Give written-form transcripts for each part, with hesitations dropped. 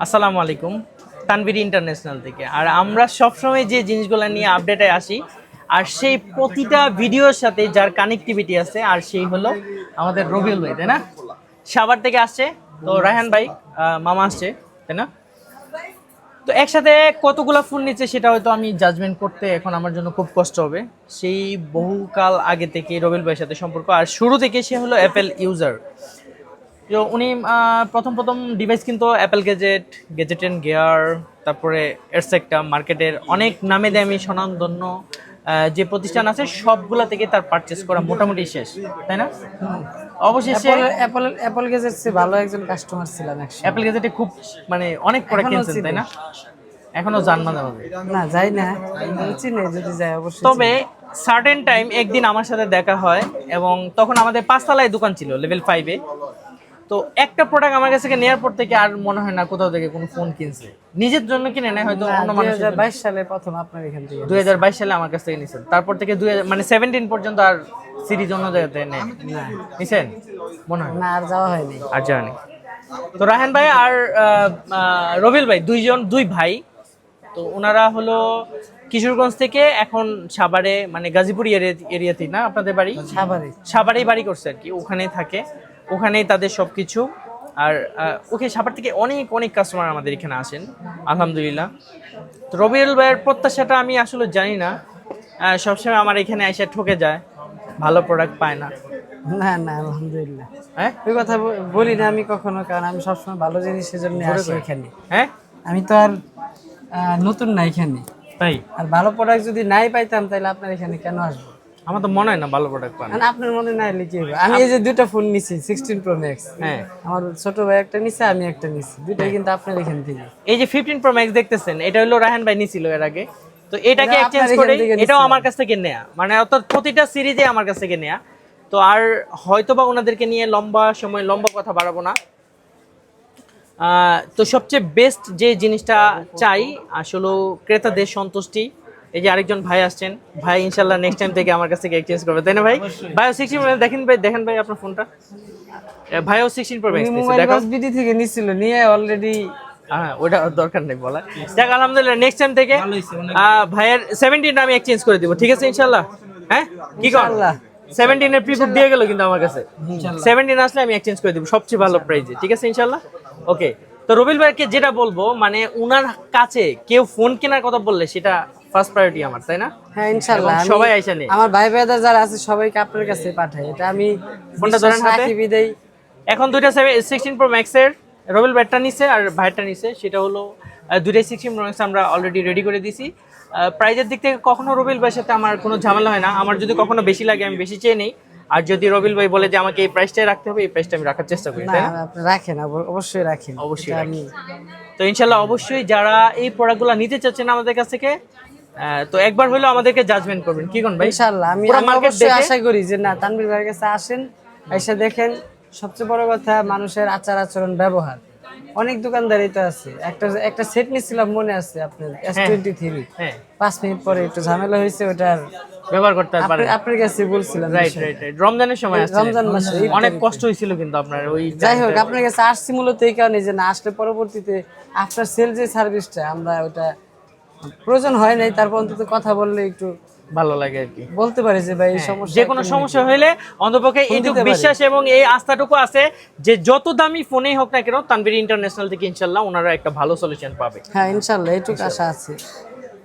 আসসালামু আলাইকুম, তানভীর ইন্টারন্যাশনাল থেকে। আর আমরা সবসময় যে জিনিসগুলো নিয়ে আপডেটে আসি আর সেই প্রতিটা ভিডিওর সাথে যার কানেক্টিভিটি আছে আর সেই হলো আমাদের রবিউল ভাই, তাই না? সাভার থেকে আসছে, তো রায়হান ভাই মামা আসছে, তাই না? তো একসাথে কতগুলো ফোন নিচ্ছে সেটা হয়তো আমি জাজমেন্ট করতে এখন আমার জন্য খুব কষ্ট হবে। সেই বহুকাল আগে থেকে রবিউল ভাইয়ের সাথে সম্পর্ক, আর শুরু থেকে সে হলো অ্যাপেল ইউজার। তো উনি প্রথম প্রথম ডিভাইস কিন্তু অ্যাপেল গেজেট অ্যান্ড গিয়ার, তারপরে এটসেট্রা, মার্কেটের অনেক নামে দামি স্বনামধন্য যে প্রতিষ্ঠান আছে সবগুলা থেকে তার পারচেস করা মোটামুটি শেষ, তাই না? অবশেষে অ্যাপল গেজেটস ভালো একজন কাস্টমার ছিলাম একসময়। অ্যাপেল গেজেটে খুব মানে অনেক প্রোডাক্ট এখনো কিনছেন, চিনি। তাই না? এখনো জান মাঝে মাঝে। না যাই না, চিনি যদি যাই অবশ্যই। তবে সার্টেন টাইম একদিন আমার সাথে দেখা হয় এবং তখন আমাদের পাঁচতলায় দোকান ছিল লেভেল 5-এ। তো একটা প্রোডাক্ট আমার কাছ থেকে নেওয়ার পর থেকে আর মনে হয় না কোথাও থেকে কোনো ফোন কিনছে, নিজের জন্য কিনে নেয় হয়তো অন্য মানুষের জন্য। 2022 সালে প্রথম আপনার এখান থেকে 2022 সালে আমার কাছ থেকে নিছেন, তারপর থেকে 17 পর্যন্ত আর সিরিজ অন্য জায়গাতে নেই নিছেন মনে হয় না, আর যাওয়া হয়নি। আর জানি। তো রাহান ভাই আর রবিল ভাই দুই ভাই, তো ওনারা হলো কিশোরগঞ্জ থেকে এখন সাভারে মানে গাজীপুর এরিয়াতেই না আপনাদের বাড়ি? সাভারেই বাড়ি করছে আর কি, ওখানেই থাকে, ওখানেই তাদের সবকিছু। আর ওকে সাভার থেকে অনেক অনেক কাস্টমার আমাদের এখানে আসেন আলহামদুলিল্লাহ। তো রবিউল ভাইয়ের প্রত্যাশাটা আমি আসলে জানি না, সবসময় আমার এখানে এসে ঠকে যায়, ভালো প্রোডাক্ট পায় না। না না, আলহামদুলিল্লাহ। হ্যাঁ, ওই কথা বলি না আমি কখনো, কারণ আমি সবসময় ভালো জিনিসের জন্য আসি এখানে। হ্যাঁ, আমি তো আর নতুন না এখানে, তাই আর ভালো প্রোডাক্ট যদি নাই পাইতাম তাহলে আপনার এখানে কেন আসবো? আমার তো মনে হয় না ভালো প্রোডাক্ট পান। আপনার মনে নাই কি হবে? আমি এই যে দুটো ফোন নিছি 16 Pro Max, হ্যাঁ, আমার ছোট ভাই একটা নিছে, আমি একটা নিছি, দুটোই কিন্তু আপনার এখান থেকে। এই যে 15 Pro Max দেখতেছেন, এটা হলো রায়হান ভাই নিছিল এর আগে, তো এটাকে এটা এক্সচেঞ্জ আপনার করে এখান থেকে এটাও নিছিলাম। আমার কাছ থেকে নেয়া, মানে অর্থাৎ প্রতিটা সিরিজে আমার কাছ থেকে নেয়া। তো আর হয়তোবা ওনাদেরকে নিয়ে লম্বা কথা বাড়াবো না। তো সবচেয়ে বেস্ট যে জিনিসটা চাই আসলে ক্রেতাদের সন্তুষ্টি। এই যে আরেকজন ভাই আসছেন, ভাই ইনশাল্লাহ নেক্সট টাইম থেকে আমার কাছ থেকে এক্সচেঞ্জ করবে, তাই না ভাই? ভাইও 16 Pro Max দেখেন ভাই আপনার ফোনটা, ভাইও 16 Pro Max উনি নিছে, মোবাইল দেখো। বাস বিডি থেকে নিছিল, নিয়ে অলরেডি। হ্যাঁ, ওটা দরকার নেই বলা। যাক আলহামদুলিল্লাহ, নেক্সট টাইম থেকে ভাইয়ের 17 আমি এক্সচেঞ্জ করে দিব, ঠিক আছে ইনশাল্লাহ? হ্যাঁ, কি কর? 17 এর প্রিবুক দিয়ে গেল কিন্তু আমার কাছে, 17 আসলে আমি এক্সচেঞ্জ করে দিব সবচেয়ে ভালো প্রাইসে, ঠিক আছে ইনশাল্লাহ? ওকে। তো রবিল ভাইকে যেটা বলবো, মানে উনার কাছে কেউ ফোন কেনার কথা বললে সেটা ফার্স্ট প্রায়োরিটি আমার, তাই না? হ্যাঁ ইনশাআল্লাহ, এবং সবাই আইসা নেই, আমার ভাই ব্রাদার যারা আছে সবাইকে আপনার কাছে পাঠাই, এটা আমি ফোনটা ধরেন হাতে। বিদায়। এখন দুইটা 16 Pro Max এর রবিল ব্যাটটা নিছে আর ভাইয়েরটা নিছে, সেটা হলো দুইটাই 16 Pro Max আমরা অলরেডি রেডি করে দিছি। প্রাইজের দিক থেকে কখনো রবিল ভাইয়ের সাথে আমার কোনো ঝামেলা হয় না, আমার যদি কখনো বেশি লাগে আমি বেশি চেয়ে নেই, আর যদি রবিল ভাই বলে যে আমাকে এই প্রাইসটাই রাখতে হবে, এই প্রাইসটা আমি রাখার চেষ্টা করি, না তাই না? আপনি রাখেন, অবশ্যই রাখেন, অবশ্যই এটা রাখি। তো ইনশাল্লাহ অবশ্যই যারা এই প্রোডাক্টগুলো নিতে চাচ্ছেন আমাদের কাছ থেকে, তো একবার হলো আমাদেরকে জাজমেন্ট করবেন, কি কোন ভাই? ইনশাআল্লাহ আমি পুরো মার্কেট অবশ্যই দেখে আশা করি যে না, তানভীর ভাইয়ের কাছে আসেন, এসে দেখেন। সবচেয়ে বড় কথা মানুষের আচার আচরণ, ব্যবহার। অনেক দোকানদারই তো আছে, একটা সেট নিছিলাম মনে আছে আপনার S23, হ্যাঁ 5 মিনিট পরে একটু ঝামেলা হয়েছে, ওটার ব্যবহার করতে পারেন। আপনার কাছে বলছিলাম। রাইট, রমজানের সময় আসছে, রমজান মাসে অনেক কষ্ট হয়েছিল কিন্তু আপনার ওই। যাই হোক, আপনার কাছে আসছি মূলত এই কারণে যে না আসলে পরবর্তীতে আফটার সেল যে সার্ভিসটা আমরা ওটা প্রয়োজন হয় নাই, তারপর অন্তত কথা বললে একটু ভালো লাগে আর কি, বলতে পারি যে ভাই এই সমস্যা, যে কোনো সমস্যা হলে অন্তপক্ষে এইটুকু বিশ্বাস এবং এই আস্থাটুকু আছে যে যত দামি ফোনেই হোক না কেন তানভীর ইন্টারন্যাশনাল থেকে ইনশাল্লাহ ওনারা একটা ভালো সলিউশন পাবে। হ্যাঁ ইনশাল্লাহ, এইটুকু আশা আছে।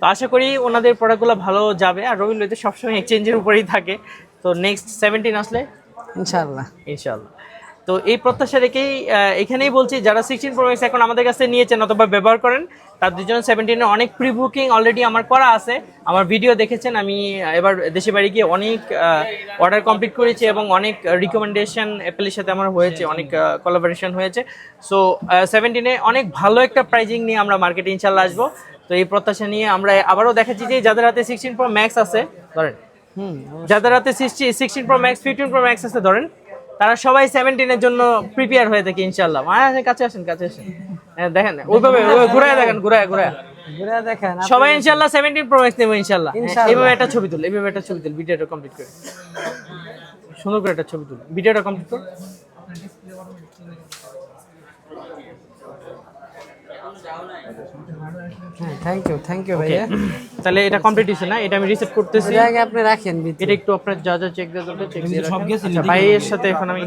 তো আশা করি ওনাদের প্রোডাক্টগুলো ভালো যাবে, আর রবিল ভাই সবসময় এক্সচেঞ্জের উপরেই থাকে। তো নেক্সট 17 আসলে ইনশাল্লাহ। তো এই প্রত্যাশা রেখেই এখানেই বলছি, যারা 16 Pro Max এখন আমাদের কাছে নিয়েছেন অথবা ব্যবহার করেন, তাদের জন্য 17-এর অনেক প্রি বুকিং অলরেডি আমার করা আছে। আমার ভিডিও দেখেছেন, আমি এবার দেশে বাড়ি গিয়ে অনেক অর্ডার কমপ্লিট করেছি এবং অনেক রিকমেন্ডেশন অ্যাপেলের সাথে আমার হয়েছে, অনেক কোলাবোরেশন হয়েছে। সো 17-এ অনেক ভালো একটা প্রাইজিং নিয়ে আমরা মার্কেটে ইনশাল্লাহ আসবো। তো এই প্রত্যাশা নিয়ে আমরা আবারও দেখাচ্ছি যে যাদের হাতে 16 Pro Max আছে ধরেন, যাদের হাতে 16 Pro Max 15 Pro Max আছে ধরেন, তারা সবাই 17-এর জন্য প্রিপেয়ার হয়ে থাকে ইনশাআল্লাহ। কাছে আসেন দেখেন, ওইভাবে ঘুরায় দেখেন, ঘুরায় দেখেন সবাই ইনশাআল্লাহ 17 Pro Max নেব ইনশাআল্লাহ। এইভাবে একটা ছবি তুল, ভিডিওটা কমপ্লিট করে সুন্দর করে একটা ছবি তুল, ভিডিওটা কমপ্লিট কর। হ্যাঁ, থ্যাংক ইউ ভাইয়া। তাহলে এটা কমপ্লিট হয়েছে না, এটা আমি রিসেট করতেছি। এটা আগে আপনি রাখেন ভিতরে। এটা একটু আপনার যা যা চেক দেওয়া দরকার চেক দিয়ে রাখেন। আচ্ছা, ভাইয়ের সাথে এখন আমি